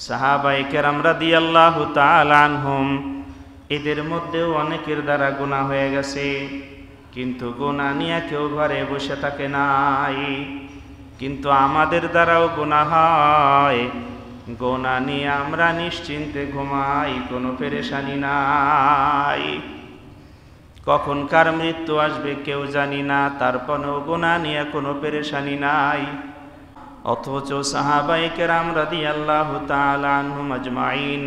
সাহাবায়ে কেরাম রাদিয়াল্লাহু তাআলা আনহুম, এদের মধ্যেও অনেকের দ্বারা গুনাহ হয়ে গেছে, কিন্তু গুনাহ নিয়ে কেউ ঘরে বসে থাকে নাই। কিন্তু আমাদের দ্বারাও গুনাহ হয়, গুনাহ নিয়ে আমরা নিশ্চিন্তে ঘুমাই, কোনো পেরেশানি নাই। কখন কার মৃত্যু আসবে কেউ জানি না, তারপরেও গুনাহ নিয়ে কোনো পেরেশানি নাই। অথচ সাহাবায়ে কেরাম রাদিয়াল্লাহু তাআলা আনহুম আজমাইন,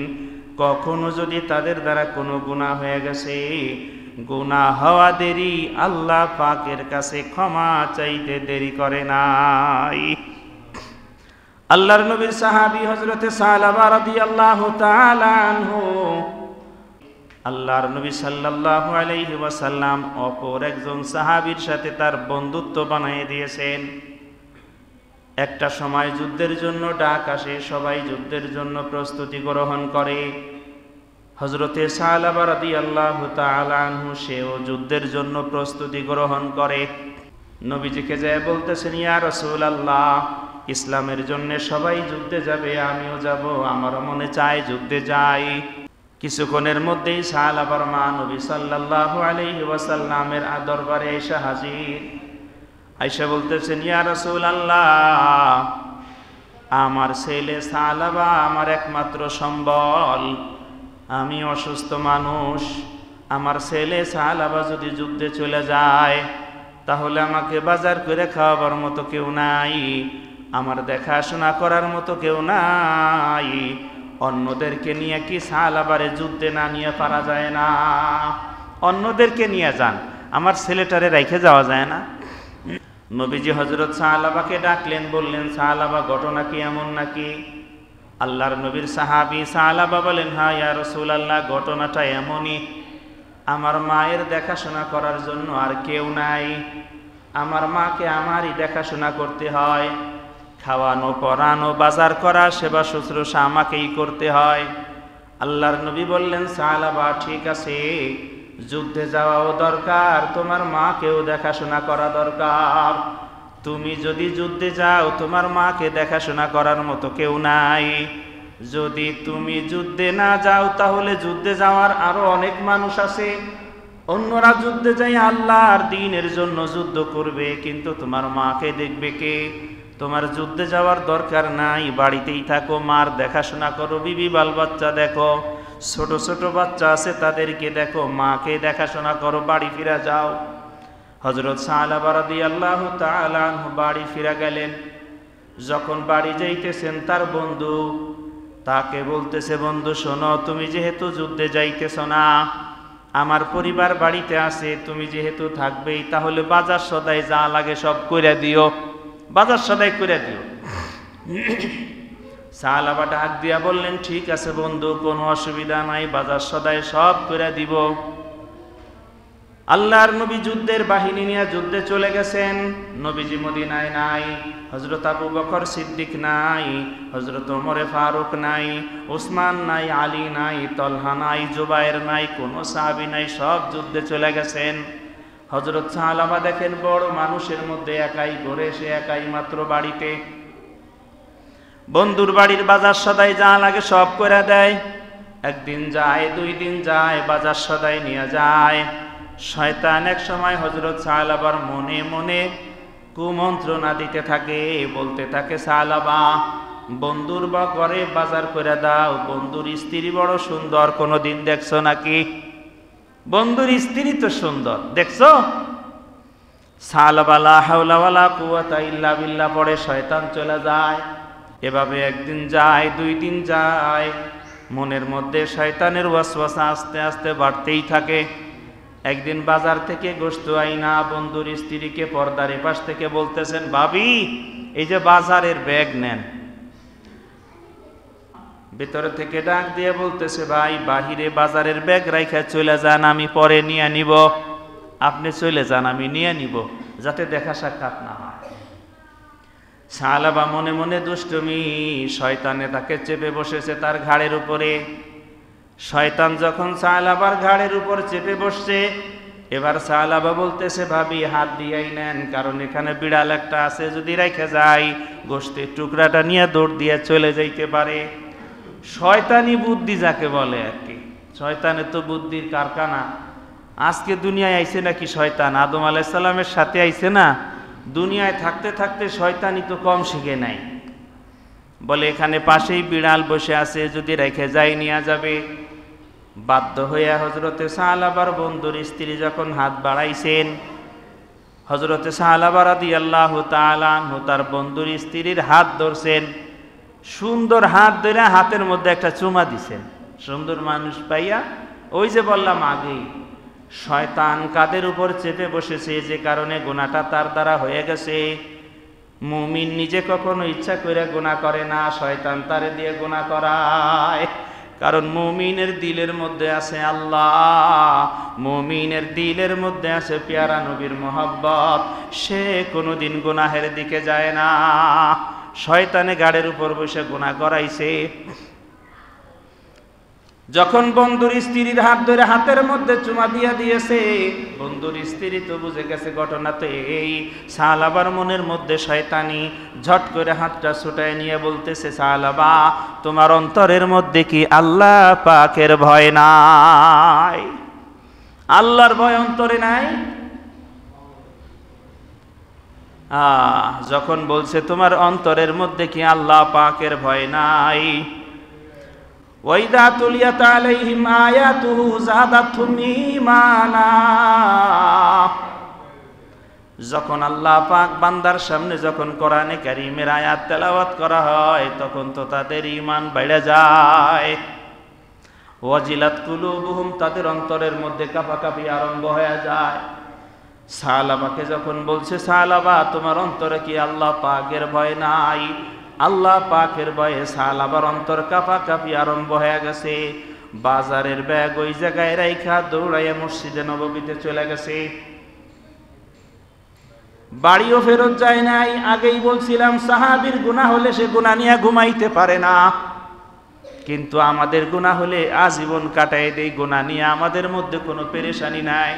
কখনো যদি তাদের দ্বারা কোনো গুনাহ হয়ে গেছে, গুনাহ হওয়া দেরি, আল্লাহ পাকের কাছে ক্ষমা চাইতে দেরি করে নাই। আল্লাহর নবীর সাহাবী হযরতে সালাবা রাদিয়াল্লাহু তাআলা আনহু, আল্লাহর নবী সাল্লাল্লাহু আলাইহি ওয়াসাল্লাম অপর একজন সাহাবীর সাথে তার বন্ধুত্ব বানিয়ে দিয়েছেন। একটা সময় যুদ্ধের জন্য ডাক আসে, সবাই যুদ্ধের জন্য প্রস্তুতি গ্রহণ করে। হযরতে সালাবা রাদিয়াল্লাহু তাআলা আনহু সেও যুদ্ধের জন্য প্রস্তুতি গ্রহণ করে। নবীজিকে যায় বলতেছেন, ইয়া রাসূলুল্লাহ, ইসলামের জন্য সবাই যুদ্ধে যাবে, আমিও যাব, আমারও মনে চায় যুদ্ধে যাই। কিছুক্ষণের মধ্যেই সালাবার মা নবী সাল্লাল্লাহু আলাইহি ওয়াসাল্লামের দরবারে এসে হাজির। আয়েশা বলতেছেন, ইয়া রাসূলুল্লাহ, আমার ছেলে সালাবা আমার একমাত্র সম্বল, আমি অসুস্থ মানুষ, আমার ছেলে সালাবা যদি যুদ্ধে চলে যায় তাহলে আমাকে বাজার করে খাওয়াবার মতো কেউ নাই, আমার দেখাশোনা করার মতো কেউ নাই। অন্যদেরকে নিয়ে কি সালাবারে যুদ্ধে না নিয়ে পারা যায় না? অন্যদেরকে নিয়ে যান, আমার ছেলেটারে রেখে যাওয়া যায় না? নবীজি হযরত সালাবাকে ডাকলেন, বললেন, সালাবা ঘটনা কি এমন নাকি? আল্লাহর নবীর সাহাবী সালাবা বলেন, হ্যাঁ ইয়া রাসূলুল্লাহ, ঘটনাটা এমনই, আমার মায়ের দেখাশোনা করার জন্য আর কেউ নাই, আমার মাকে আমারই দেখাশোনা করতে হয়, খাওয়ানো, পরানো, বাজার করা, সেবা শুশ্রূষা আমাকেই করতে হয়। আল্লাহর নবী বললেন, সালাবা ঠিক আছে, যুদ্ধে যাওয়াও দরকার, তোমার মাকেও দেখাশোনা করা দরকার। তুমি যদি যুদ্ধে যাও তোমার মাকে দেখাশোনা করার মতো কেউ নাই। যদি তুমি যুদ্ধে না যাও তাহলে যুদ্ধে যাওয়ার আরো অনেক মানুষ আছে, অন্যরা যুদ্ধে যাই আল্লাহর দ্বীনের জন্য যুদ্ধ করবে, কিন্তু তোমার মাকে দেখবে কে? তোমার যুদ্ধে যাওয়ার দরকার নাই, বাড়িতেই থাকো, মার দেখাশোনা করো, বিবি বাল বাচ্চা দেখো, ছোট ছোট বাচ্চা আছে তাদেরকে দেখো, মাকে দেখাশোনা করো, বাড়ি ফিরে যাও। হযরত সালাবা রাদিয়াল্লাহু তাআলা আনহু বাড়ি ফিরে গেলেন। যখন বাড়ি যাইতেছেন তার বন্ধু তাকে বলতেছে, বন্ধু শোনো, তুমি যেহেতু যুদ্ধে যাইতেছ না, আমার পরিবার বাড়িতে আছে, তুমি যেহেতু থাকবেই, তাহলে বাজার সদাই যা লাগে সব কইরা দিও, বাজার সদাই কইরা দিও। সালাবা ডাক দিয়া বললেন, ঠিক আছে বন্ধু, কোনো অসুবিধা নাই, বাজার সদাই সব কইরা দিব। আল্লাহর নবী যুদ্ধের বাহিনী নিয়ে যুদ্ধে চলে গেছেন। নবীজি মদিনায় নাই, হযরত আবু বকর সিদ্দিক নাই, হযরত ওমরে ফারুক নাই, ওসমান নাই, আলী নাই, তলহা নাই, জুবায়ের নাই, কোনো সাহাবী নাই, সব যুদ্ধে চলে গেছেন। হযরত সালাবা দেখেন বড় মানুষের মধ্যে একাই ঘরে, সে একাই মাত্র বাড়িতে। বন্ধুর বাড়ির বাজার সদাই যা লাগে সব করে দেয়। একদিন যায়, দুই দিন যায়, বাজার সদাই নিয়ে যায়। শয়তান এক সময় হযরত সালাবার মনে মনে কুমন্ত্রণা দিতে থাকে, বলতে থাকে, সালাবা, বন্ধুর বা ঘরে বাজার করে দাও, বন্ধুর স্ত্রী বড় সুন্দর, কোনোদিন দেখছো নাকি? বন্ধুর স্ত্রী তো সুন্দর, দেখছো? সালাবা লা হাওলা ওয়ালা কুওয়াতা ইল্লা বিল্লাহ পড়ে শয়তান চলে যায়। এভাবে একদিন যায়, দুই দিন যায়, মনের মধ্যে শয়তানের ওয়াসওয়াসা আস্তে আস্তে বাড়তেই থাকে। একদিন বাজার থেকে গোশত আইনা বন্ধুর স্ত্রীকে পর্দার এপাশ থেকে বলতেছেন, ভাবি, এই যে বাজারের ব্যাগ নেন। ভিতরে থেকে ডাক দিয়ে বলতেছে, ভাই, বাহিরে বাজারের ব্যাগ রাইখা চলে যান, আমি পরে নিয়ে নিব, আপনি চলে যান, আমি নিয়ে নিব, যাতে দেখা সাক্ষাৎ না হয়। সালাবা মনে মনে দুষ্টুমি, শয়তানে তাকে চেপে বসেছে তার ঘাড়ের উপরে। শয়তান যখন সালাবার ঘাড়ের উপর চেপে বসছে, এবার সালাবা বলতেছে, ভাবি, হাত দিয়েই নেন, কারণ এখানে বিড়াল একটা আছে, যদি রেখে যাই গোশতের টুকরাটা নিয়ে দৌড় দিয়ে চলে যাইতে পারে। শয়তানি বুদ্ধি যাকে বলে আর কি। শয়তানের তো বুদ্ধির কারখানা। আজকে দুনিয়ায় আইছে নাকি শয়তান? আদম আলাইহিস সালামের সাথে আইছে না? দুনিয়ায় থাকতে থাকতে শয়তানি তো কম শিখে নাই। বলে এখানে পাশেই বিড়াল বসে আছে, যদি রেখে যাই নিয়ে যাবে। বাধ্য হইয়া হযরতে সাহালাবার বন্ধুর স্ত্রী যখন হাত বাড়াইছেন, হযরতে সাহালাবা রাদিয়াল্লাহু তাআলা আনহু তার বন্ধুর স্ত্রীর হাত ধরছেন, সুন্দর হাত ধরে হাতের মধ্যে একটা চুমা দিছেন। সুন্দর মানুষ পাইয়া, ওই যে বললাম আগেই, শয়তান কাদের উপর চেপে বসেছে, যে কারণে গুনাহটা তার দ্বারা হয়ে গেছে। মুমিন নিজে কখনো ইচ্ছা করে গুনাহ করে না, শয়তান তারে দিয়ে গুনাহ করায়। কারণ মুমিনের দিলের মধ্যে আছে আল্লাহ, মুমিনের দিলের মধ্যে আছে পেয়ারা নবীর মহব্বত, সে কোনোদিন গুনাহের দিকে যায় না। শয়তানে গাড়ির উপর বসে গুনাহ করাইছে। যখন বন্ধুর স্ত্রীর হাত ধরে হাতের মধ্যে চুমা দিয়া দিয়েছে, বন্ধুর স্ত্রী তো বুঝে গেছে ঘটনা তো এই। সাহালাবার মনের মধ্যে শয়তানি, ঝট করে হাতটা ছুটায় নিয়ে বলতেছে, সাহালাবা তোমার অন্তরের মধ্যে কি আল্লাহ পাকের ভয় নাই? আল্লাহর ভয় অন্তরে নাই? যখন বলছে তোমার অন্তরের মধ্যে কি আল্লাহ পাকের ভয় নাই, ওয়াইদা তুলিয়াত আলাইহিম আয়াতুহু যাদাতহুম ঈমানা, যখন আল্লাহ পাক বান্দার সামনে যখন কোরআনে কারীমের আয়াত তেলাওয়াত করা হয়, তখন তো তাদের ঈমান বেড়ে যায়। ওয়াজিলাত কুলুবুহুম, তাদের অন্তরের মধ্যে কাঁপাকাঁপি আরম্ভ হয়ে যায়। সাহালাবাকে যখন বলছে, সাহালাবা তোমার অন্তরে কি আল্লাহ পাকের ভয় নাই? আল্লাহ পাকের ভয়ে সাহালাবার অন্তর কাঁপাকাঁপি আরম্ভ হয়ে গেছে। বাজারের ব্যাগ ওই জায়গায় রাইখা দৌড়াইয়া মসজিদে নববীতে চলে গেছে। বাড়িও ফেরত যায় নাই। আগেই বলছিলাম সাহাবীর গুনাহ হলে সে গুনাহ নিয়ে ঘুমাইতে পারে না, কিন্তু আমাদের গুনাহ হলে আজীবন কাটাই দেই গুনাহ নিয়ে, আমাদের মধ্যে কোনো পেরেশানি নাই।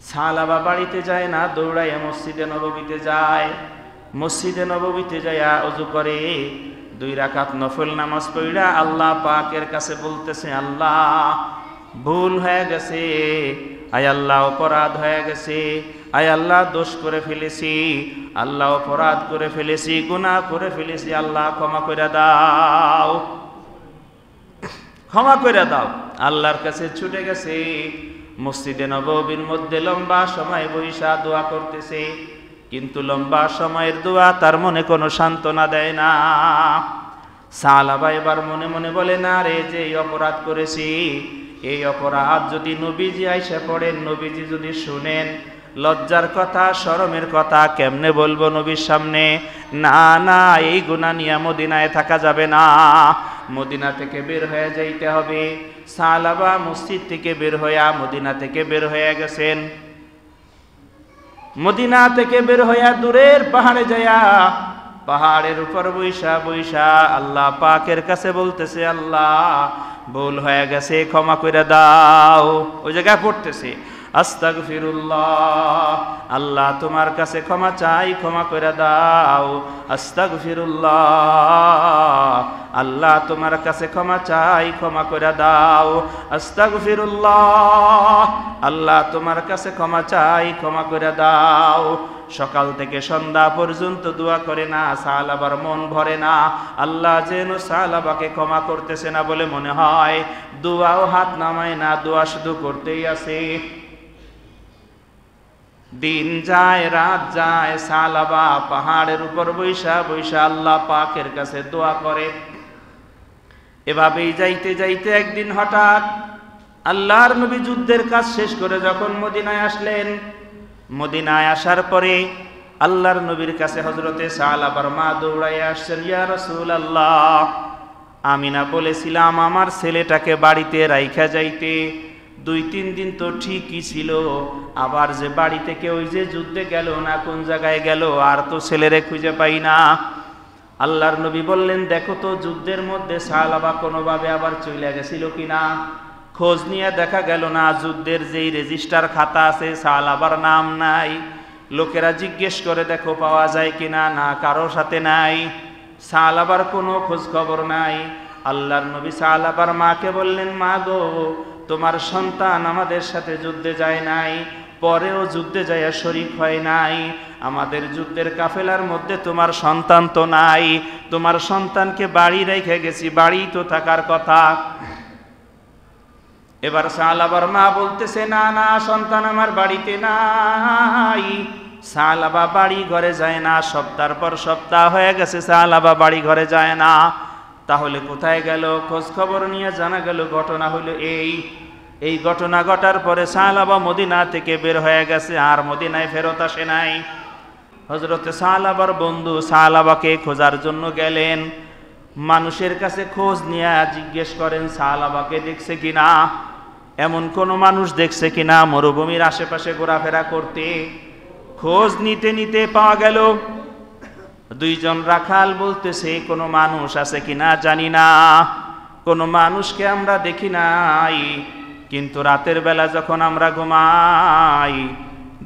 সাহালাবা বাড়িতে যায় না, দৌড়াইয়া মসজিদে নববীতে যায়। মসজিদে নববীতে যাইয়া ওযু করে 2 রাকাত নফল নামাজ পড়া আল্লাহ পাকের কাছে বলতেছে, আল্লাহ ভুল হয়ে গেছে, আয় আল্লাহ অপরাধ হয়ে গেছে, আয় আল্লাহ দোষ করে ফেলেছি, আল্লাহ অপরাধ করে ফেলেছি, গুনাহ করে ফেলেছি, আল্লাহ ক্ষমা করে দাও, ক্ষমা করে দাও। আল্লাহর কাছে ছুটে গেছে। মসজিদে নববীর মধ্যে লম্বা সময় বইসা দোয়া করতেছে, কিন্তু লম্বা সময়ের দোয়া তার মনে কোনো সান্ত্বনা দেয় না। সাহালাবা এবার মনে মনে বলে, না রে, যে এই অপরাধ করেছি, এই অপরাধ যদি নবীজি আইসা পড়েন, নবীজি যদি শুনেন, লজ্জার কথা শরমের কথা কেমনে বলবো নবীর সামনে? না না, এই গুনাহ নিয়ে মদিনায় থাকা যাবে না, মদিনা থেকে বের হয়ে যাইতে হবে। সাহালাবা মসজিদ থেকে বের হইয়া মদিনা থেকে বের হয়ে গেছেন। মদিনা থেকে বের হইয়া দূরের পাহাড়ে যাইয়া পাহাড়ের উপর বৈশা বৈশা আল্লাহ পাকের কাছে বলতেছে, আল্লাহ ভুল হয়ে গেছে, ক্ষমা করে দাও। ওই জায়গায় পড়তেছে আস্তাগফিরুল্লাহ, আল্লাহ তোমার কাছে ক্ষমা চাই, ক্ষমা করে দাও। আস্তাগফিরুল্লাহ, আল্লাহ তোমার কাছে ক্ষমা চাই, ক্ষমা করে দাও। আস্তাগফিরুল্লাহ, আল্লাহ তোমার কাছে ক্ষমা চাই, ক্ষমা করে দাও। সকাল থেকে সন্ধ্যা পর্যন্ত দোয়া করে না, সাহালাবার মন ভরে না। আল্লাহ যেন সাহালাবাকে ক্ষমা করতেছে না বলে মনে হয়। দোয়াও হাত নামায় না, দোয়া শুধু করতেই আছে। দিন যায় রাত যায়, সাহালাবা পাহাড়ের উপর বৈশা বৈশা আল্লাহ পাকের কাছে দোয়া করে। এভাবেই যাইতে যাইতে একদিন হঠাৎ আল্লাহর নবী যুদ্ধের কাজ শেষ করে যখন মদিনায় আসলেন, মদিনায় আসার পরে আল্লাহর নবীর কাছে হযরতে সাহালাবার মা দৌড়াইয়া আসছেন, ইয়া রাসূলুল্লাহ, আমি না বলেছিলাম আমার ছেলেটাকে বাড়িতে রাইখা যাইতে? 2-3 দিন তো ঠিকই ছিল, আবার যে বাড়ি থেকে ওই যে যুদ্ধে গেল না, কোন জায়গায় গেল, আর তো ছেলেরে খুঁজে পাই না। আল্লাহর নবী বললেন, দেখো তো যুদ্ধের মধ্যে সাহালাবা কোনোভাবে আবার চলে গেছিল কিনা। খোঁজ নিয়ে দেখা গেল না, যুদ্ধের যেই রেজিস্টার খাতা আছে সাহালাবার নাম নাই। লোকেরা জিজ্ঞেস করে দেখো পাওয়া যায় কিনা, না কারোর সাথে নাই, সাহালাবার কোনো খোঁজ খবর নাই। আল্লাহর নবী সালাবার মাকে বললেন, মা গো, তোমার সন্তান আমাদের সাথে যুদ্ধে যায় নাই, পরেও যুদ্ধে যাইয়া শরীক হয় নাই, আমাদের যুদ্ধের কাফেলার মধ্যে তোমার সন্তান তো নাই, তোমার সন্তানকে বাড়ি রেখে গেছি, বাড়ি তো থাকার কথা। এবার সালাবার মা বলতেছে, না না, সন্তান আমার বাড়িতে নাই। সালাবা বাড়ি ঘরে যায় না, সপ্তাহ পর সপ্তাহ হয়ে গেছে, সালাবা বাড়ি ঘরে যায় না। তাহলে কোথায় গেল? খোঁজ খবর নিয়ে জানা গেল ঘটনা হলো এই ঘটনা ঘটার পরে সালাবা মদিনা থেকে বের হয়ে গেছে, আর মদিনায় ফেরত আসে নাই। হযরতে সালাবার বন্ধু সালাবাকে খোঁজার জন্য গেলেন, মানুষের কাছে খোঁজ নিয়ে জিজ্ঞেস করেন সালাবাকে দেখছে কিনা, এমন কোন মানুষ দেখছে কিনা মরুভূমির আশেপাশে ঘোরাফেরা করতে। খোঁজ নিতে নিতে পাওয়া গেল দুইজন রাখাল বলতেছে, কোনো মানুষ আছে কিনা জানি না, কোনো মানুষকে আমরা দেখি নাই, কিন্তু রাতের বেলা যখন আমরা ঘুমাই,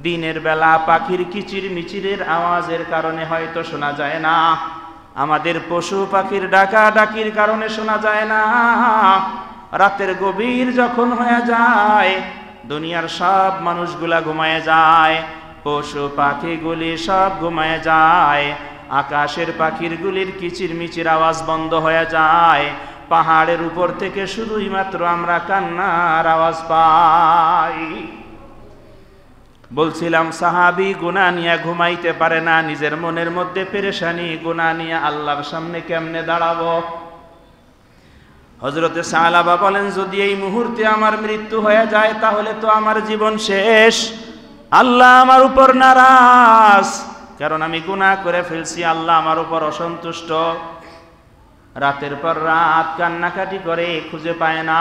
দিনের বেলা পাখির কিচির মিচিরের আওয়াজের কারণে হয়তো শোনা যায় না, আমাদের পশু পাখির ডাকা ডাকির কারণে শোনা যায় না, রাতের গভীর যখন হয়ে যায়, দুনিয়ার সব মানুষগুলা ঘুমায় যায়, পশু পাখিগুলি সব ঘুমায় যায়, আকাশের পাখিরগুলির কিচির মিচির আওয়াজ বন্ধ হয়ে যায়, পাহাড়ের উপর থেকে শুধুই মাত্র আমরা কান্নার আওয়াজ পাই। বলছিলাম সাহাবী গুনাহ নিয়ে ঘুমাইতে পারে না, নিজের মনের মধ্যে পেরেশানি, গুনাহ নিয়ে আল্লাহর সামনে কেমনে দাঁড়াবো। হযরতে সালাবা বলেন, যদি এই মুহূর্তে আমার মৃত্যু হয়ে যায় তাহলে তো আমার জীবন শেষ, আল্লাহ আমার উপর নারাজ, কারণ আমি গুনাহ করে ফেলছি, আল্লাহ আমার উপর অসন্তুষ্ট। রাতের পর রাত কান্নাকাটি করে, খুঁজে পায় না।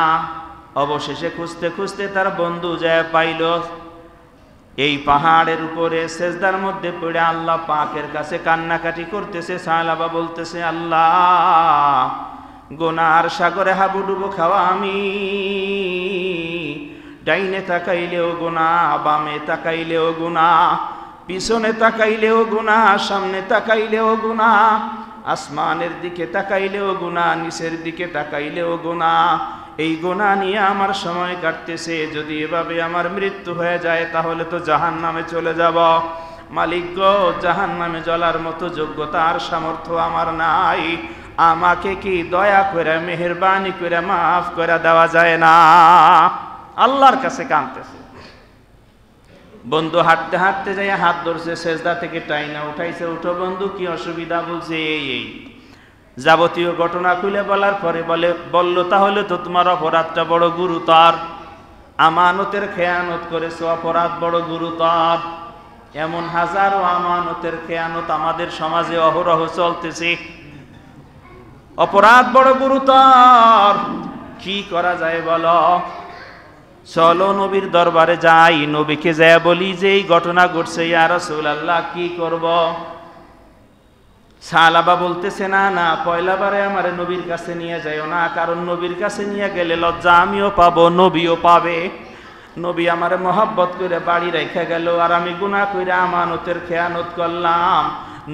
অবশেষে খুঁজতে খুঁজতে তার বন্ধু যায় পাইল, এই পাহাড়ের উপরে সেজদার মধ্যে পড়ে আল্লাহ পাকের কাছে কান্নাকাটি করতেছে। সালাবা বলতেছে, আল্লাহ, গুনার সাগরে হাবুডুবু খাওয়া আমি, ডাইনে তাকাইলেও গুনাহ, বামে তাকাইলেও গুনাহ, পিছনে তাকাইলেও গুনাহ, সামনে তাকাইলেও গুনাহ, আসমানের দিকে তাকাইলেও গুনাহ, নিচের দিকে তাকাইলেও গুনাহ, এই গুনাহ নিয়ে আমার সময় কাটতেছে, যদি এভাবে আমার মৃত্যু হয়ে যায় তাহলে তো জাহান্নামে চলে যাব। মালিক গো, জাহান্নামে জ্বলার মতো যোগ্যতা আর সামর্থ্য আমার নাই, আমাকে কি দয়া করে মেহেরবানি করে মাফ করে দেওয়া যায় না? আল্লাহর কাছে কাঁদতেছে। বন্ধু হাঁটতে হাঁটতে যাই হাত ধরছে, সেজদা থেকে টাইনা উঠাইছে, উঠো বন্ধু, কি অসুবিধা? বলছে এই যাবতীয় ঘটনা খুলে বলার পরে বলল, তাহলে তো তোমার অপরাধটা বড় গুরুতর, আমানতের খেয়ানত করেছো, অপরাধ বড় গুরুতর। এমন হাজারো আমানতের খেয়ানত আমাদের সমাজে অহরহ চলতেছে, অপরাধ বড় গুরুতর, কি করা যায় বলো? চলো নবীর দরবারে যাই, নবীকে যায় বলি যে এই ঘটনা ঘটছে, ইয়া রাসূলুল্লাহ কি করব? সালাবা বলতেছে, না না, পয়লাবারে আমারে নবীর কাছে নিয়ে যাইও না, কারণ নবীর কাছে নিয়ে গেলে লজ্জা আমিও পাবো, নবীও পাবে। নবী আমারে মহব্বত করে বাড়ি রেখে গেল, আর আমি গুনাহ কইরা আমানতের খেয়ানত করলাম,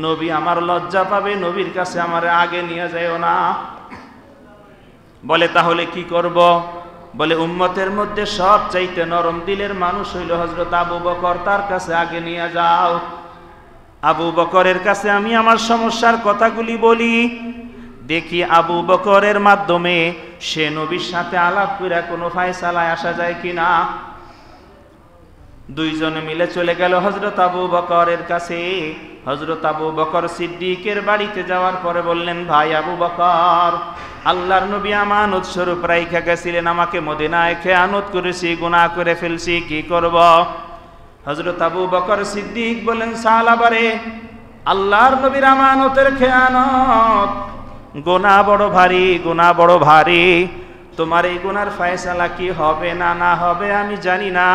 নবী আমার লজ্জা পাবে, নবীর কাছে আমারে আগে নিয়ে যাইও না। বলে তাহলে কি করব? বলে উম্মতের মধ্যে সবচাইতে নরম দিলের মানুষ হইল হযরত আবু বকর, তার কাছে আগে নিয়ে যাও। আবু বকরের কাছে আমি আমার সমস্যার কথাগুলি বলি, দেখি আবু বকরের মাধ্যমে সে নবীর সাথে আলাপ করে কোনো ফায়সালায় আসা যায় কিনা। দুইজনে মিলে চলে গেল হযরত আবু বকরের কাছে। হযরত আবু বকর সিদ্দিকের বাড়িতে যাওয়ার পরে বললেন, ভাই আবু বকর, আল্লাহর নবী আমানত স্বরূপ রাইখা গেছিলেন, আমাকে মদিনায় খেয়ানত করেছি, গুনাহ করে ফেলছি, কি করব? হযরত আবু বকর সিদ্দিক বলেন, সালাবারে, আল্লাহর নবীর আমানতের খেয়ানত, গুনাহ বড় ভারী, গুনাহ বড় ভারী, তোমার এই গুনার ফয়সালা কি হবে না না হবে আমি জানি না,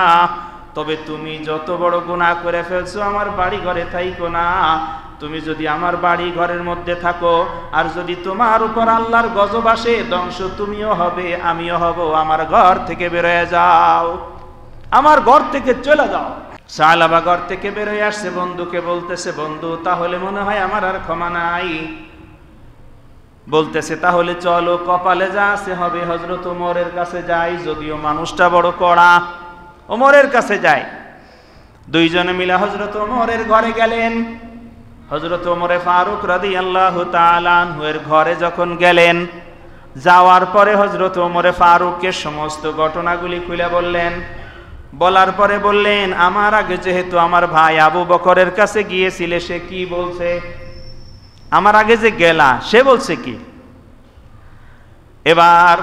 তবে তুমি যত বড় গুনাহ করে ফেলছো আমার বাড়ি ঘরে থাইকো না, তুমি যদি আমার বাড়ি ঘরের মধ্যে থাকো, আর যদি তোমার উপর আল্লাহর গজব আসে, ধ্বংস তুমিও হবে আমিও হব, আমার ঘর থেকে বের হয়ে যাও, আমার ঘর থেকে চলে যাও। সালাবা ঘর থেকে বের হয়ে আসছে, বন্ধুকে বলতেছে, বন্ধু তাহলে মনে হয় আমার আর ক্ষমা নাই। বলতেছে তাহলে চলো কপালে যা আছে হবে, হযরত ওমরের কাছে যাই। যদিও মানুষটা বড় কড়া, ওমরের কাছে যায়। দুইজনে মিলে হযরত ওমরের ঘরে গেলেন। হযরত ওমরে ফারুক রাদিয়াল্লাহু তাআলা আনহুর ঘরে যখন গেলেন, যাওয়ার পরে হযরত ওমরে ফারুককে সমস্ত ঘটনাগুলি খুলে বললেন। বলার পরে বললেন, আমার আগে যেহেতু আমার ভাই আবু বকরের কাছে গিয়েছিলে, সে কি বলছে? আমার আগে যে গেলা, সে বলছে কি? এবার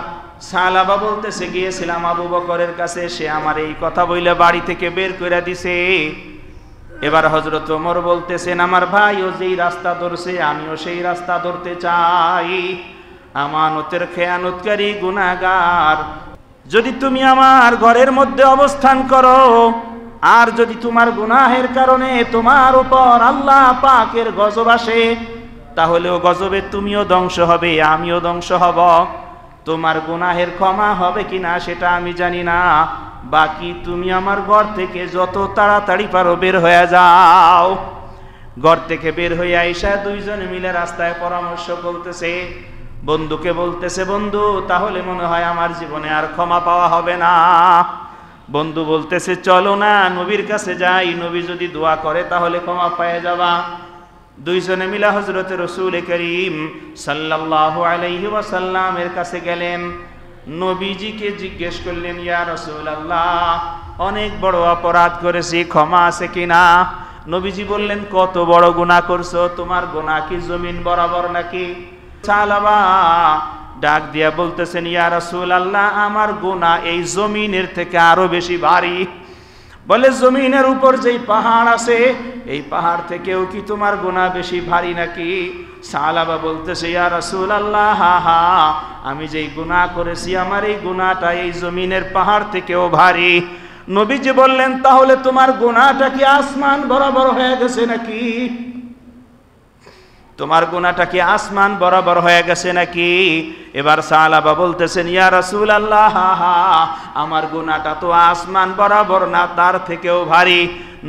সালাবা বলতেছে, গিয়েছিলাম আবু বকরের কাছে, সে আমার এই কথা বইলে বাড়ি থেকে বের করে দিছে। এবার হযরত ওমর বলতেছেন, আমার ভাইও যেই রাস্তা ধরছে আমিও সেই রাস্তা ধরতে চাই। আমানতের খেয়ানতকারী গুনাহগার, যদি তুমি আমার ঘরের মধ্যে অবস্থান করো, আর যদি তোমার গুনাহের কারণে তোমার উপর আল্লাহ পাকের গজব আসে, তাহলে ও গজবে তুমিও ধ্বংস হবে, আমিও ধ্বংস হব। তোমার গুনাহের ক্ষমা হবে কিনা সেটা আমি জানি না, বাকি তুমি আমার ঘর থেকে যত তাড়াতাড়ি পারো বের হয়ে যাও। ঘর থেকে বের হয়ে আইসা দুইজনে মিলে রাস্তায় পরামর্শ করতেছে। বন্ধুকে বলতেছে, বন্ধু তাহলে মনে হয় আমার জীবনে আর ক্ষমা পাওয়া হবে না। বন্ধু বলতেছে, চলো না নবীর কাছে যাই, নবী যদি দোয়া করে তাহলে ক্ষমা পেয়ে যাবা। দুইজনে মিলে হযরত রাসূল করিম সাল্লাল্লাহু আলাইহি ওয়াসাল্লামের কাছে গেলেন। নবীজিকে জিজ্ঞেস করলেন, ইয়া রাসূলুল্লাহ, অনেক বড় অপরাধ করেছি, ক্ষমা আছে কিনা? নবীজি বললেন, কত বড় গুনাহ করছো? তোমার গুনাহ কি জমিন বরাবর নাকি? সালাবা ডাক দিয়া বলতেছেন, ইয়া রাসূলুল্লাহ, আমার গুনাহ এই জমিনের থেকে আরো বেশি ভারী। বলে, জমিনের উপর যেই পাহাড় আছে, এই পাহাড় থেকেও কি তোমার গুনাহ বেশি ভারী নাকি? সালাবা বলতেছে, ইয়া রাসূলুল্লাহ, হা হা, আমি যেই গুনাহ করেছি আমার এই গুনাহটা এই জমিনের পাহাড় থেকেও ভারী। নবীজি বললেন, তাহলে তোমার গুনাহটা কি আসমান বরাবর হয়ে গেছে নাকি? তোমার গুনাহটা কি আসমান বরাবর হয়ে গেছে নাকি? এবার সাহাবা বলতেছেন, ইয়া রাসূলুল্লাহ, হা হা, আমার গুনাহটা তো আসমান বরাবর না, তার থেকেও ভারী।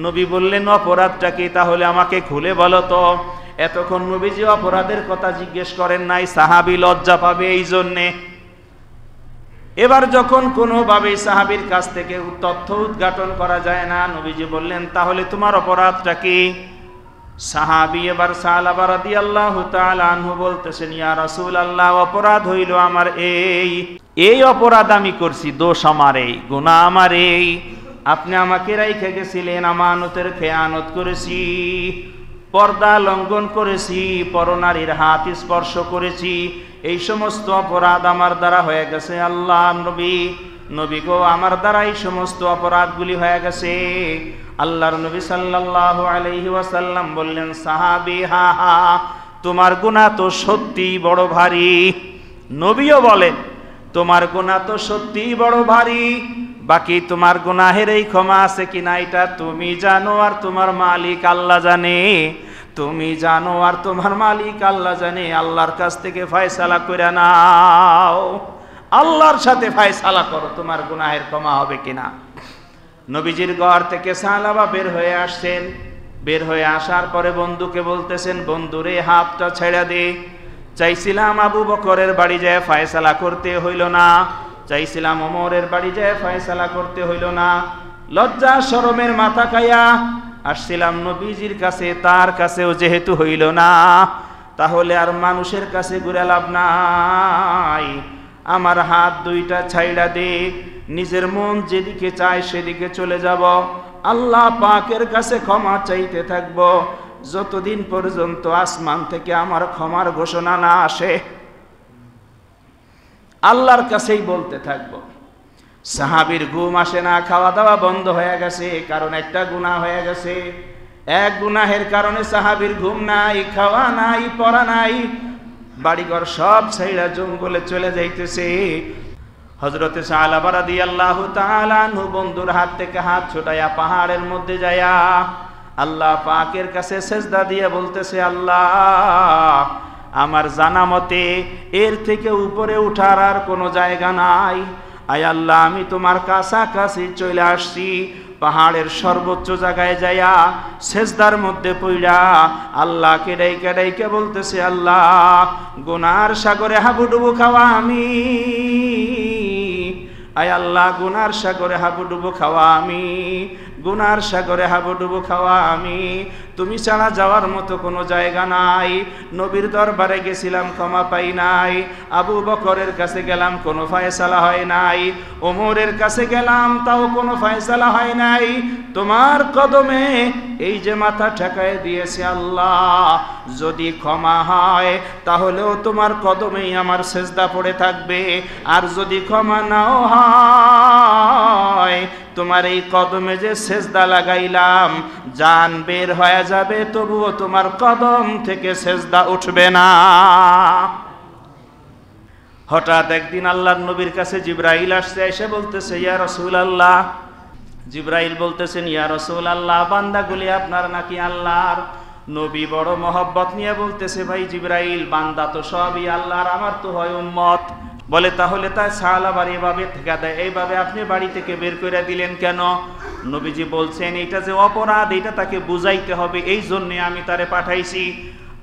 নবী বললেন, অপরাধটা কি তাহলে আমাকে খুলে বলো তো। এতক্ষণ নবীজি অপরাধের কথা জিজ্ঞেস করেন নাই, সাহাবী লজ্জা পাবে এই জন্যে। এবার যখন কোনোভাবেই সাহাবীর কাছ থেকে তথ্য উদ্ঘাটন করা যায় না, নবীজি বললেন, তাহলে তোমার অপরাধটা কি? সাহাবী এবার সালাবা রাদিয়াল্লাহু তাআলা আনহু বলতেছেন, ইয়া রাসূলুল্লাহ, অপরাধ হইল আমার এই অপরাধ আমি করছি, দোষ আমার এই, গুনাহ আমার এই। আপনি আমাকে রাইখে গেছিলেন, আমানতের খেয়ানত করেছি, পর্দা লঙ্ঘন করেছি, পরনারীর হাত স্পর্শ করেছি, এই সমস্ত অপরাধ আমার দ্বারা হয়ে গেছে। আল্লাহ নবী গো, আমার দ্বারা এই সমস্ত অপরাধগুলি হয়ে গেছে। আল্লাহর নবী সাল্লাল্লাহু আলাইহি ওয়াসাল্লাম বললেন, সাহাবী, হা হা, তোমার গুনাহ তো সত্যি বড় ভারী। নবীও বলেন, তোমার গুনাহ তো সত্যি বড় ভারী, বাকি তোমার গুনাহের এই ক্ষমা আছে কিনা এটা তুমি জানো আর তোমার মালিক আল্লাহ জানে। তুমি জানো আর তোমার মালিক আল্লাহ জানে। আল্লাহর কাছ থেকে ফয়সালা করে নাও, আল্লাহর সাথে ফয়সালা করো তোমার গুনাহের ক্ষমা হবে কিনা। নবীজির ঘর থেকে সাহাবা বের হয়ে আসছেন। বের হয়ে আসার পরে বন্ধুকে বলতেছেন, বন্ধুরে হাতটা ছেড়ে দে। চাইছিলাম আবু বকরের বাড়ি যায় ফয়সালা করতে হইল না, চাইছিলাম ওমরের বাড়ি যায় ফয়সালা করতে হইল না, লজ্জা শরমের মাথা খাইয়া আসছিলাম নবীজির কাছে, তার কাছেও যেহেতু হইল না, তাহলে আর মানুষের কাছে ঘুরে লাভ নাই। আমার হাত দুইটা ছাইড়া দে, নিজের মন যেদিকে চায় সেদিকে চলে যাব, আল্লাহ পাকের কাছে ক্ষমা চাইতে থাকব যতদিন পর্যন্ত আসমান থেকে আমার ক্ষমার ঘোষণা না আসে। আল্লাহর কাছেই বলতে থাকবো। সাহাবীর ঘুম আসে না, খাওয়া দাওয়া বন্ধ হয়ে গেছে, কারণ একটা গুনাহ হয়ে গেছে। এক গুনাহের কারণে সাহাবীর ঘুম নাই, খাওয়া নাই, পড়া নাই, বাড়িঘর সব ছাইড়া জঙ্গলে চলে যাইতেছে। হযরতে সালাবা রাদিয়াল্লাহু তাআলা আনহু বন্ধুর হাত থেকে হাত ছুটাইয়া পাহাড়ের মধ্যে যায়া আল্লাহ পাকের কাছে সেজদা দিয়ে বলতেছে, আল্লাহ, আমার জানা মতে এর থেকে উপরে উঠার আর কোনো জায়গা নাই। আয় আল্লাহ, আমি তোমার কাছাকাছি চলে আসছি, পাহাড়ের সর্বোচ্চ জায়গায় যাইয়া সেজদার মধ্যে পইড়া আল্লাহকে ডাইকা ডাইকা বলতেছে, আল্লাহ গুনার সাগরে হাবুডুবু খাওয়া আমি, আয় আল্লাহ গুনার সাগরে হাবুডুবু খাওয়া আমি, গুনার সাগরে হাবুডুবু খাওয়া আমি, তুমি ছাড়া যাওয়ার মতো কোনো জায়গা নাই। নবীর দরবারে গেছিলাম, ক্ষমা পাই নাই। আবু বকরের কাছে গেলাম, কোনো ফয়সালা হয় নাই। ওমরের কাছে গেলাম, তাও কোনো ফয়সালা হয় নাই। তোমার কদমে এই যে মাথা ঠেকায় দিয়েছে আল্লাহ, যদি ক্ষমা হয় তাহলেও তোমার কদমেই আমার সেজদা পড়ে থাকবে, আর যদি ক্ষমা নাও হয় তোমার এই কদমে যে সেজদা লাগাইলাম জান বের হয়ে যাবে, তবুও তোমার কদম থেকে সেজদা উঠবে না। হঠাৎ একদিন আল্লাহর নবীর কাছে জিবরাইল আসছে, এসে বলতেছে, ইয়া রাসূলুল্লাহ। জিবরাইল বলতেছেন, ইয়া রাসূলুল্লাহ বান্দাগুলি আপনার নাকি আল্লাহর? নবী বড় মহব্বত নিয়ে বলতেছে, ভাই জিবরাইল বান্দা তো সবই আল্লাহর, আমার তো হয় উম্মত। বলে তাহলে তাই সাহালাবার এভাবে থেকে দেয়, এইভাবে আপনি বাড়ি থেকে বের করে দিলেন কেন? নবীজি বলছেন, এটা যে অপরাধ এটা তাকে বুঝাইতে হবে, এই জন্যে আমি তারে পাঠাইছি।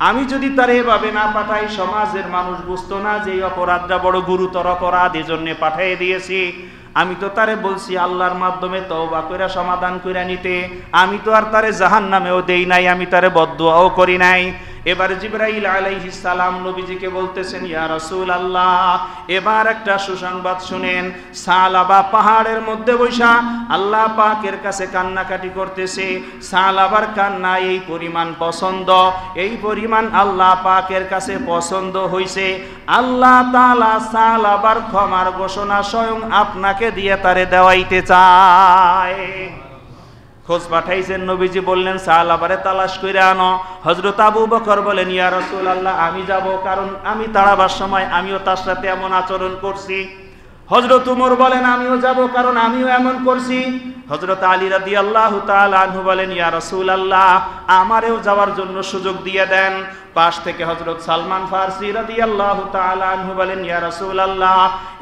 আমি যদি তারে এভাবে না পাঠাই সমাজের মানুষ বুঝতো না যে এই অপরাধটা বড় গুরুতর অপরাধ, এই জন্যে পাঠিয়ে দিয়েছি। আমি তো তারে বলছি আল্লাহর মাধ্যমে তওবা কইরা সমাধান কইরা নিতে, আমি তো আর তারে জাহান্নামেও দেই নাই, আমি তারে বদদুয়াও করি নাই। এবার জিবরাইল আলাইহিস সালাম নবীজিকে বলতেছেন, ইয়া রাসূলুল্লাহ এবার একটা সুসংবাদ শুনেন। সালাবা পাহাড়ের মধ্যে বসা আল্লাহ পাকের কাছে কান্নাকাটি করতেছে। সালাবার কান্না এই পরিমাণ পছন্দ, এই পরিমাণ আল্লাহ পাকের কাছে পছন্দ হইছে, আল্লাহ তাআলা সালাবার ক্ষমার ঘোষণা স্বয়ং আপনাকে দিয়ে তারে দেওয়াইতে চায়। খোঁজ পাঠাইছেন, নবীজি বললেন সাহাবারে তালাশ করে আনো। হযরত আবু বকর বলেন, ইয়া রাসূলুল্লাহ আমি যাব, কারণ আমি তাড়াবার সময় আমিও তার সাথে এমন আচরণ করছি। হযরত উমর বলেন, আমিও যাব, কারণ আমিও এমন করছি। হযরত আলী রাদিয়াল্লাহু তাআলা আনহু বলেন, ইয়া রাসূলুল্লাহ আমারেও যাওয়ার জন্য সুযোগ দিয়ে দেন। পাশ থেকে হযরত সালমান ফারসি রাদিয়াল্লাহু তাআলা আনহু বলেন, ইয়া রাসূলুল্লাহ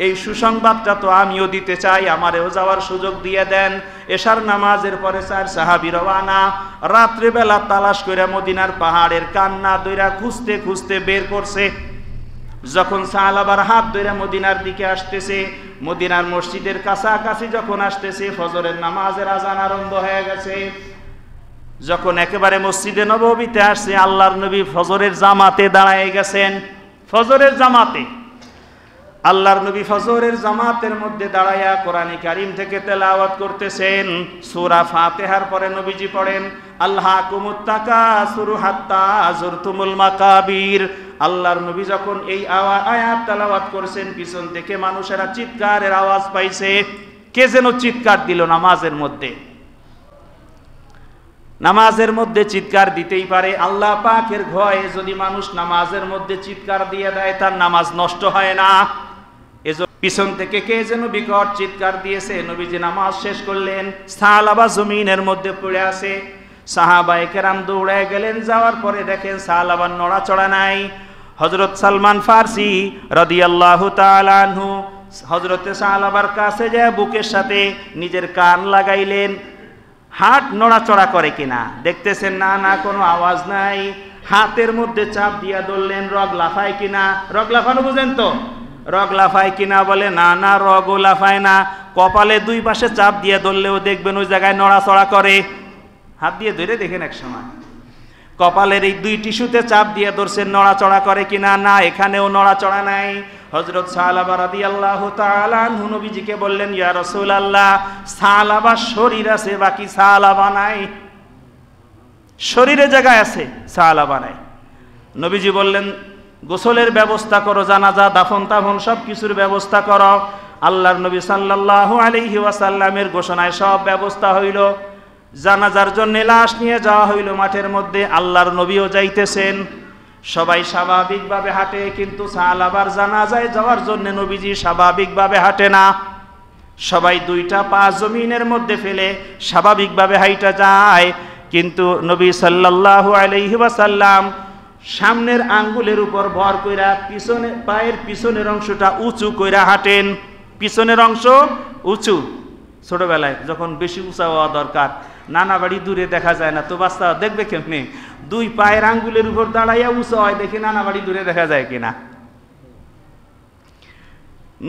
এই সুসংবাদটা তো আমিও দিতে চাই, আমারেও যাওয়ার সুযোগ দিয়ে দেন। এশার নামাজের পরে 4 সাহাবী রওনা, রাত্রে বেলা তালাশ করে মদিনার পাহাড়ের কান্না দইরা খুঁজতে খুঁজতে বের করছে। যখন সাহাবার হাত ধরে মদিনার দিকে আসতেছে, মদিনার মসজিদের কাছাকাছি যখন আসতেছে, ফজরের নামাজের আজান আরম্ভ হয়ে গেছে। যখন একেবারে মসজিদে নববীতে আসছে, আল্লাহর নবী ফজরের জামাতে দাঁড়ায় গেছেন। ফজরের জামাতে আল্লাহর নবী ফজরের জামাতের মধ্যে দাঁড়ায়া কোরআন কারীম থেকে তেলাওয়াত করতেছেন। সূরা ফাতিহার পরে নবীজি পড়েন, আল্লাহকুমুত তাকাসুরু হাত্তা যুরতুমুল মাকাবির। আল্লাহর নবী যখন এই আয়াত তেলাওয়াত করছেন, পিছন থেকে মানুষেরা চিৎকারের আওয়াজ পাইছে। কে যেন চিৎকার দিল নামাজের মধ্যে। নামাজের মধ্যে চিৎকার দিতেই পারে, আল্লাহ পাকের ভয়ে যদি মানুষ নামাজের মধ্যে চিৎকার দিয়ে দেয় তার নামাজ নষ্ট হয় না। এজন্য পিছন থেকে কে যেন বিকট চিৎকার দিয়েছে। নবীজি নামাজ শেষ করলেন, সাহাবা জমিনের মধ্যে পড়ে আছে। সাহাবায়ে কেরাম দৌড়ে গেলেন, যাওয়ার পরে দেখেন সাহাবার নড়াচড়া নাই। হযরত সালমান ফারসি রাদিয়াল্লাহু তাআলা আনহু হযরতে সাহাবার কাছে যায়, বুকের সাথে নিজের কান লাগাইলেন, হাত নড়াচড়া করে কিনা দেখতেছেন, না না কোনো আওয়াজ নাই। হাতের মধ্যে চাপ দিয়া ধরলেন, রগ লাফায় কিনা। রগ লাফানো বুঝেন তো, রগ লাফায় কিনা? বলে না না রগও লাফায় না। কপালে দুই পাশে চাপ দিয়ে ধরলেও দেখবেন ওই জায়গায় নড়াচড়া করে। হাত দিয়ে ধরে দেখেন এক সময় কপালের এই দুই টিস্যুতে চাপ দিয়ে ধরছেন, নড়াচড়া করে কিনা? না, এখানেও নড়াচড়া নাই। হযরত সাহাবা রাদিয়াল্লাহু তাআলা আনহু নবীজিকে বললেন, ইয়া রাসূলুল্লাহ সাহাবার শরীর আছে, বাকি সাহাবা নাই। শরীরে জায়গায় আছে, সাহাবা নাই। নবীজি বললেন, গোসলের ব্যবস্থা করো, জানাজা দাফন তাফন সব কিছুর ব্যবস্থা করো। আল্লাহর নবী সাল্লাল্লাহু আলাইহি ওয়াসাল্লামের ঘোষণায় সব ব্যবস্থা হইল। জানাজার জন্য লাশ নিয়ে যাওয়া হইল মাঠের মধ্যে। আল্লাহর নবীও যাইতেছেন। সবাই স্বাভাবিকভাবে হাঁটে, কিন্তু সাহাবার জানাজায় যাওয়ার জন্য নবীজি স্বাভাবিকভাবে হাঁটে না। সবাই দুইটা পা জমিনের মধ্যে ফেলে স্বাভাবিকভাবে হাইটা যায়, কিন্তু নবী সাল্লাল্লাহু আলাইহি ওয়াসাল্লাম সামনের আঙ্গুলের উপর ভর কইরা পিছনে পায়ের পিছনের অংশটা উঁচু কইরা হাঁটেন। পিছনের অংশ উঁচু, ছোটবেলায় যখন বেশি উঁচা হওয়া দরকার, নানা বাড়ি দূরে দেখা যায় না, তো বাচ্চা দেখবে কেমনে? দুই পায়ের আঙ্গুলের উপর দাঁড়াইয়া উঁচা হয়, দেখি নানা বাড়ি দূরে দেখা যায় কিনা।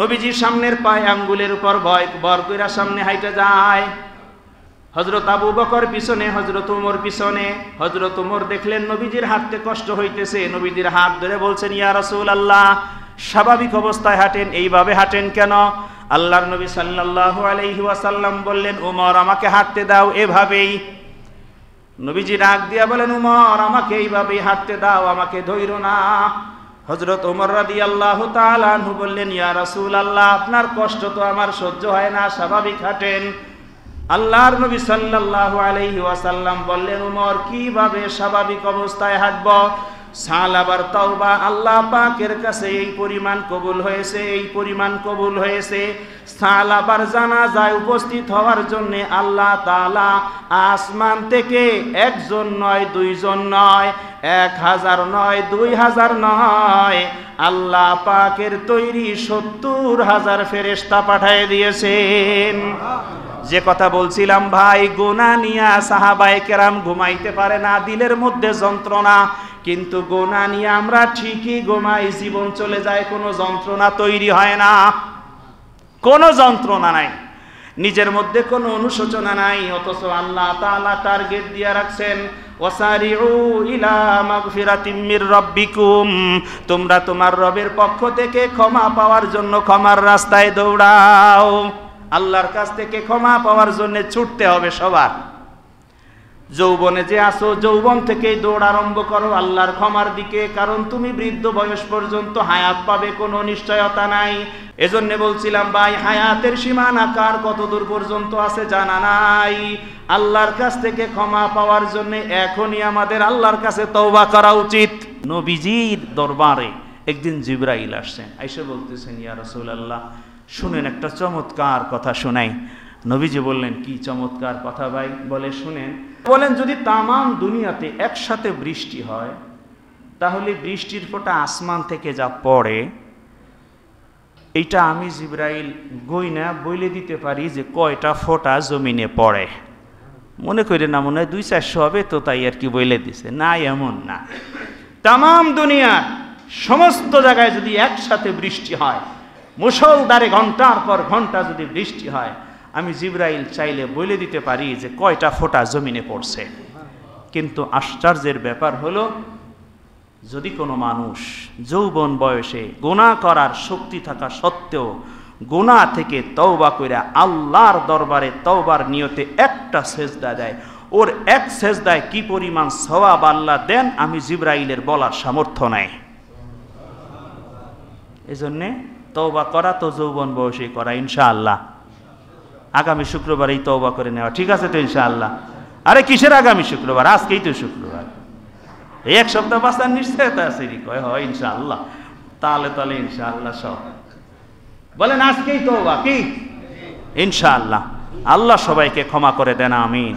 নবীজির সামনের পায়ে আঙ্গুলের উপর বর কইরা সামনে হাইটা যায়। হযরত আবু বকর পিছনে, হযরত ওমর পিছনে। হযরত ওমর দেখলেন নবীজির হাঁটতে কষ্ট হইতেছে, নবীজির হাত ধরে বলছেন, ইয়া রাসূলুল্লাহ, স্বাভাবিক অবস্থায় হাঁটেন, এইভাবে হাঁটেন কেন? আল্লাহর নবী সাল্লাল্লাহু আলাইহি ওয়াসাল্লাম বললেন, ওমর আমাকে হাঁটতে দাও এভাবেই। নবীজি ডাক দিয়া বলেন, ওমর আমাকে এইভাবেই হাঁটতে দাও, আমাকে ধইরো না। হযরত ওমর রাদিয়াল্লাহু তাআলা আনহু বললেন, ইয়া রাসূলুল্লাহ, আপনার কষ্ট তো আমার সহ্য হয় না, স্বাভাবিক হাঁটেন। আল্লাহর নবী সাল্লাল্লাহু আলাইহি ওয়াসাল্লাম বললেন, ওমর কিভাবে স্বাভাবিক অবস্থায় হাঁটব? সালাবার তাওবা আল্লাহ পাকের কাছে এই পরিমাণ কবুল হয়েছে, এই পরিমাণ কবুল হয়েছে। সালাবার জানাজায় উপস্থিত হওয়ার জন্য আল্লাহ তাআলা আসমান থেকে একজন নয়, দুইজন নয়, 1000 নয়, 2000 নয়, আল্লাহ পাকের তৈরি 70,000 ফেরেশতা পাঠিয়ে দিয়েছেন। যে কথা বলছিলাম ভাই, গুনাহ নিয়া সাহাবায়ে কেরাম ঘুমাইতে পারে না, দিলের মধ্যে যন্ত্রণা, কিন্তু গুনাহ নিয়ে আমরা ঠিকই ঘুমাই, জীবন চলে যায়, কোনো যন্ত্রণা তৈরি হয় না, কোনো যন্ত্রণা নাই, নিজের মধ্যে কোনো অনুশোচনা নাই। অথচ আল্লাহ তাআলা টার্গেট দিয়ে রাখছেন, ওয়াসারিউ ইলা মাগফিরাতিম মির রাব্বিকুম, তোমরা তোমার রবের পক্ষ থেকে ক্ষমা পাওয়ার জন্য ক্ষমার রাস্তায় দৌড়াও। আল্লাহর কাছ থেকে ক্ষমা পাওয়ার জন্য ছুটতে হবে সবার। যৌবনে যে আসো, যৌবন থেকেই দৌড় আরম্ভ করো আল্লাহর ক্ষমার দিকে, কারণ তুমি বৃদ্ধ বয়স পর্যন্ত হায়াত পাবে, কোনো নিশ্চয়তা নাই। এজন্য বলছিলাম ভাই, হায়াতের সীমানা কার কত দূর পর্যন্ত আছে জানা নাই। আল্লাহর কাছ থেকে ক্ষমা পাওয়ার জন্য এখনই আমাদের আল্লাহর কাছে তওবা করা উচিত। নবীজির দরবারে একদিন জিবরাইল আসছেন, আইসা বলতেছেন, ইয়া রাসূলুল্লাহ, শুনেন একটা চমৎকার কথা শোনাই। নবীজি বললেন, কি চমৎকার কথা ভাই? বলে শুনেন। বলেন, যদি তামাম দুনিয়াতে একসাথে বৃষ্টি হয়, তাহলে বৃষ্টির ফোঁটা আসমান থেকে যা পড়ে, এইটা আমি জিবরাইল গইনা বলে দিতে পারি যে কয়টা ফোঁটা জমিনে পড়ে। মনে করে না, মনে হয় 200-400 হবে, তো তাই আর কি বলে দিছে। না, এমন না। তামাম দুনিয়া সমস্ত জায়গায় যদি একসাথে বৃষ্টি হয়, মুষলধারে ঘন্টার পর ঘন্টা যদি বৃষ্টি হয়, আমি জিবরাইল চাইলে বলে দিতে পারি যে কয়টা ফোঁটা জমিনে পড়ছে। কিন্তু আশ্চর্যের ব্যাপার হলো, যদি কোনো মানুষ যৌবন বয়সে গুনাহ করার শক্তি থাকা সত্ত্বেও গুনাহ থেকে তওবা কইরা আল্লাহর দরবারে তওবার নিয়তে একটা সেজদা দেয়, ওর এক সেজদায় কি পরিমাণ সওয়াব আল্লাহ দেন আমি জিবরাইলের বলার সামর্থ্য নাই। এজন্যে তওবা করা তো যৌবন বয়সে করা, ইনশাআল্লাহ। আগামী শুক্রবার এই তওবা করে নেওয়া, ঠিক আছে তো ইনশাআল্লাহ? আরে কিসের আগামী শুক্রবার? আজকেই তো শুক্রবার। এই এক সপ্তাহ বাঁচার নিশ্চয়তা আছে, কয় হয় ইনশাআল্লাহ। তাহলে ইনশাআল্লাহ সব বলেন, আজকেই তওবা কি ইনশাআল্লাহ। আল্লাহ সবাইকে ক্ষমা করে দেন, আমিন।